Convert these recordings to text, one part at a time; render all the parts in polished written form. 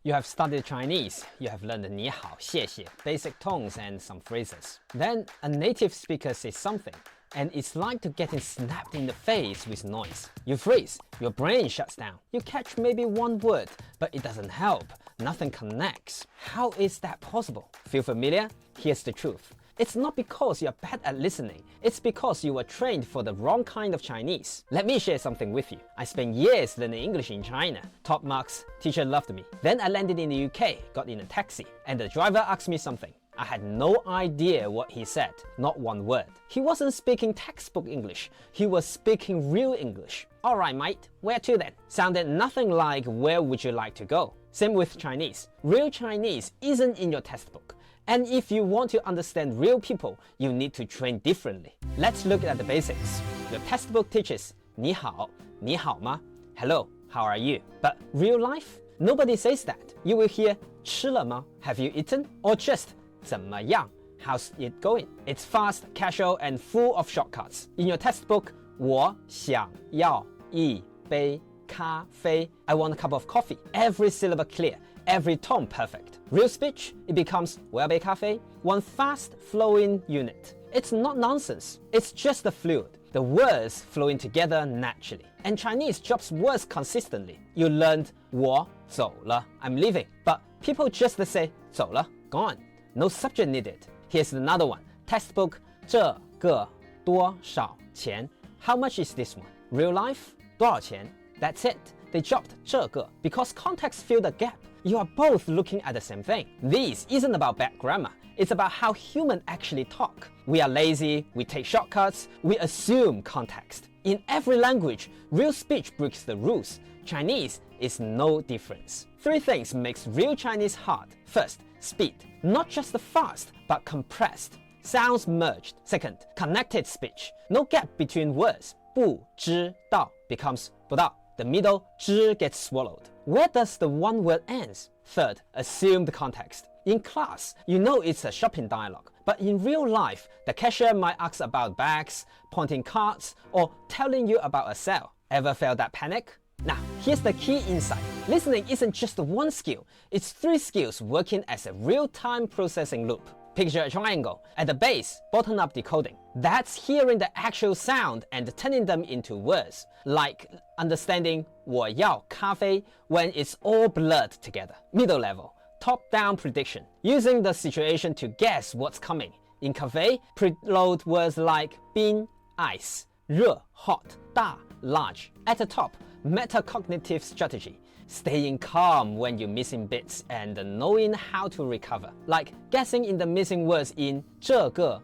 You have studied Chinese, you have learned 你好, 谢谢, basic tones and some phrases. Then a native speaker says something, and it's like to getting snapped in the face with noise. You freeze, your brain shuts down. You catch maybe one word, but it doesn't help. Nothing connects. How is that possible? Feel familiar? Here's the truth. It's not because you're bad at listening, it's because you were trained for the wrong kind of Chinese. Let me share something with you. I spent years learning English in China. Top marks, teacher loved me. Then I landed in the UK, got in a taxi, and the driver asked me something. I had no idea what he said, not one word. He wasn't speaking textbook English, he was speaking real English. Alright mate, where to then? Sounded nothing like where would you like to go? Same with Chinese. Real Chinese isn't in your textbook. And if you want to understand real people, you need to train differently. Let's look at the basics. Your textbook teaches 你好, 你好吗? Hello, how are you? But real life? Nobody says that. You will hear 吃了吗? Have you eaten? Or just 怎么样? How's it going? It's fast, casual, and full of shortcuts. In your textbook, 我想要一杯咖啡. I want a cup of coffee. Every syllable clear, every tone perfect. Real speech, it becomes 我要杯咖啡, one fast flowing unit. It's not nonsense, it's just the fluid. The words flowing together naturally. And Chinese drops words consistently. You learned 我走了, I'm leaving. But people just say 走了, gone. No subject needed. Here's another one. Textbook 这个多少钱? How much is this one? Real life? 多少钱? That's it. They dropped 这个 because context filled the gap. You are both looking at the same thing. This isn't about bad grammar. It's about how humans actually talk. We are lazy, we take shortcuts, we assume context. In every language, real speech breaks the rules. Chinese is no difference. Three things makes real Chinese hard. First, speed. Not just the fast, but compressed. Sounds merged. Second, connected speech. No gap between words. 不知道 becomes 不到. The middle 知 gets swallowed. Where does the one word ends? Third, assumed context. In class, you know it's a shopping dialogue. But in real life, the cashier might ask about bags, pointing cards, or telling you about a sale. Ever felt that panic? Now, here's the key insight. Listening isn't just one skill, it's three skills working as a real-time processing loop. Picture a triangle. At the base, bottom-up decoding. That's hearing the actual sound and turning them into words. Like understanding 我要咖啡 when it's all blurred together. Middle level, top-down prediction. Using the situation to guess what's coming. In cafe, preload words like 冰 ice, 热 hot, 大 large. At the top, metacognitive strategy. Staying calm when you're missing bits and knowing how to recover. Like guessing in the missing words in 这个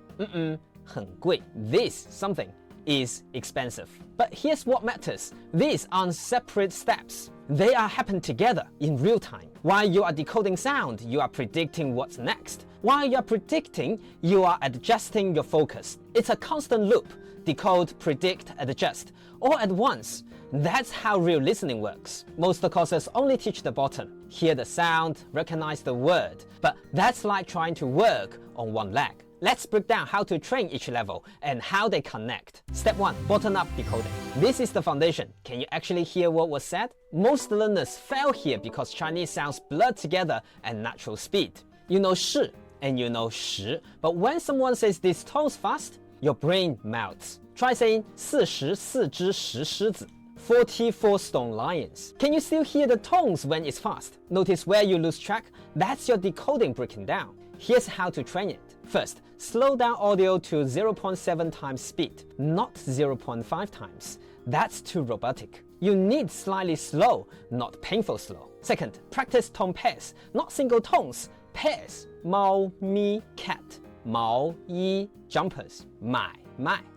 很贵. This something is expensive. But here's what matters. These aren't separate steps. They are happening together in real time. While you are decoding sound, you are predicting what's next. While you are predicting, you are adjusting your focus. It's a constant loop. Decode, predict, adjust, all at once. That's how real listening works. Most courses only teach the bottom. Hear the sound, recognize the word. But that's like trying to work on one leg. Let's break down how to train each level and how they connect. Step 1. Bottom-up decoding. This is the foundation. Can you actually hear what was said? Most learners fail here because Chinese sounds blurred together at natural speed. You know 是 and you know 时, but when someone says these tones fast, your brain melts. Try saying 44只石狮子. 44 stone lions. Can you still hear the tones when it's fast? Notice where you lose track? That's your decoding breaking down. Here's how to train it. First, slow down audio to 0.7 times speed, not 0.5 times. That's too robotic. You need slightly slow, not painful slow. Second, practice tone pairs, not single tones, pairs. 猫咪 cat, 毛衣 jumpers, 买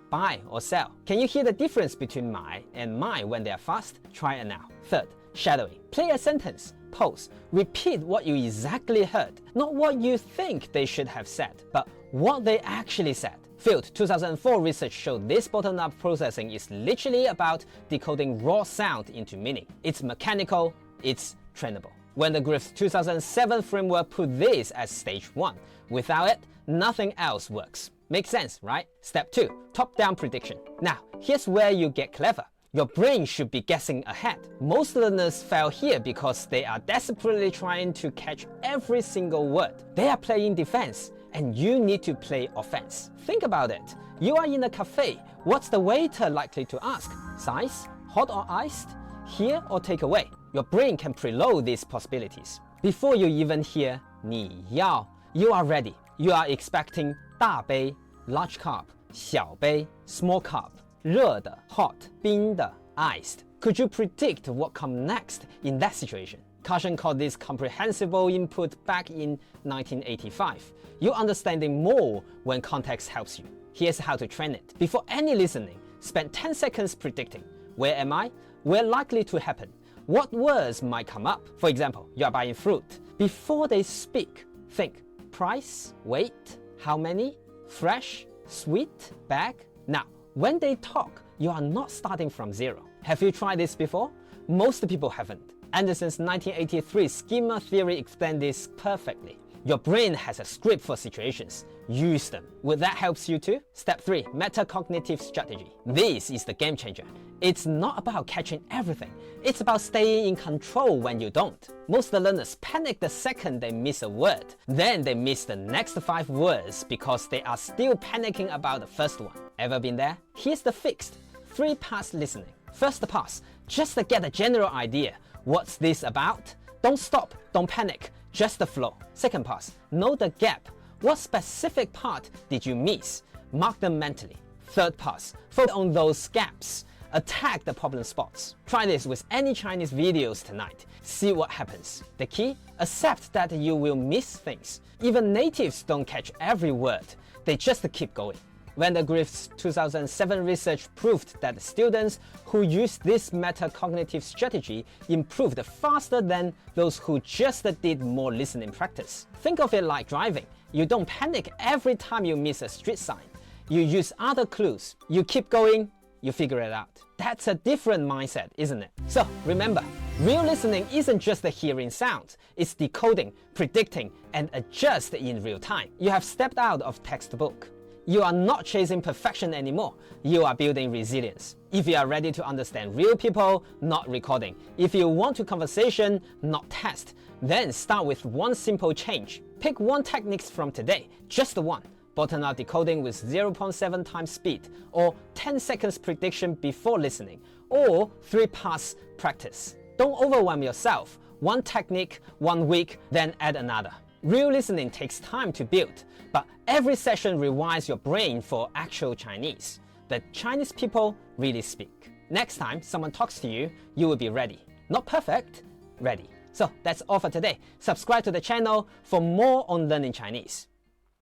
buy or sell. Can you hear the difference between my and my when they are fast? Try it now. Third, shadowing. Play a sentence, pause, repeat what you exactly heard. Not what you think they should have said, but what they actually said. Field 2004 research showed this bottom-up processing is literally about decoding raw sound into meaning. It's mechanical, it's trainable. When the Griff's 2007 framework put this as stage 1. Without it, nothing else works. Makes sense, right? Step 2. Top-down prediction. Now, here's where you get clever. Your brain should be guessing ahead. Most learners fail here because they are desperately trying to catch every single word. They are playing defense, and you need to play offense. Think about it. You are in a cafe. What's the waiter likely to ask? Size? Hot or iced? Here or take away? Your brain can preload these possibilities. Before you even hear 你要, you are ready. You are expecting 大杯, large cup, 小杯, small cup, 热的, hot, 冰的, iced. Could you predict what comes next in that situation? Caution called this comprehensible input back in 1985. You're understanding more when context helps you. Here's how to train it. Before any listening, spend 10 seconds predicting. Where am I? Where likely to happen? What words might come up? For example, you are buying fruit. Before they speak, think price, weight, how many, fresh, sweet, bag. Now, when they talk, you are not starting from zero. Have you tried this before? Most people haven't. Anderson's 1983 schema theory explains this perfectly. Your brain has a script for situations. Use them. Would that help you too? Step 3. Metacognitive Strategy. This is the game changer. It's not about catching everything. It's about staying in control when you don't. Most learners panic the second they miss a word. Then they miss the next 5 words because they are still panicking about the first one. Ever been there? Here's the fix. 3-pass listening. First pass, just to get a general idea. What's this about? Don't stop, don't panic, just the flow. Second pass, know the gap. What specific part did you miss? Mark them mentally. Third pass, focus on those gaps. Attack the problem spots. Try this with any Chinese videos tonight. See what happens. The key? Accept that you will miss things. Even natives don't catch every word. They just keep going. Vandergrift's 2007 research proved that students who used this metacognitive strategy improved faster than those who just did more listening practice. Think of it like driving. You don't panic every time you miss a street sign. You use other clues. You keep going, you figure it out. That's a different mindset, isn't it? So remember, real listening isn't just hearing sounds. It's decoding, predicting, and adjust in real time. You have stepped out of textbook. You are not chasing perfection anymore. You are building resilience. If you are ready to understand real people, not recording. If you want to conversation, not test, then start with one simple change. Pick one technique from today, just one. Bottom-up decoding with 0.7 times speed, or 10 seconds prediction before listening, or 3-pass practice. Don't overwhelm yourself. One technique, 1 week, then add another. Real listening takes time to build, but every session rewires your brain for actual Chinese. The Chinese people really speak. Next time someone talks to you, you will be ready. Not perfect, ready. So that's all for today. Subscribe to the channel for more on learning Chinese.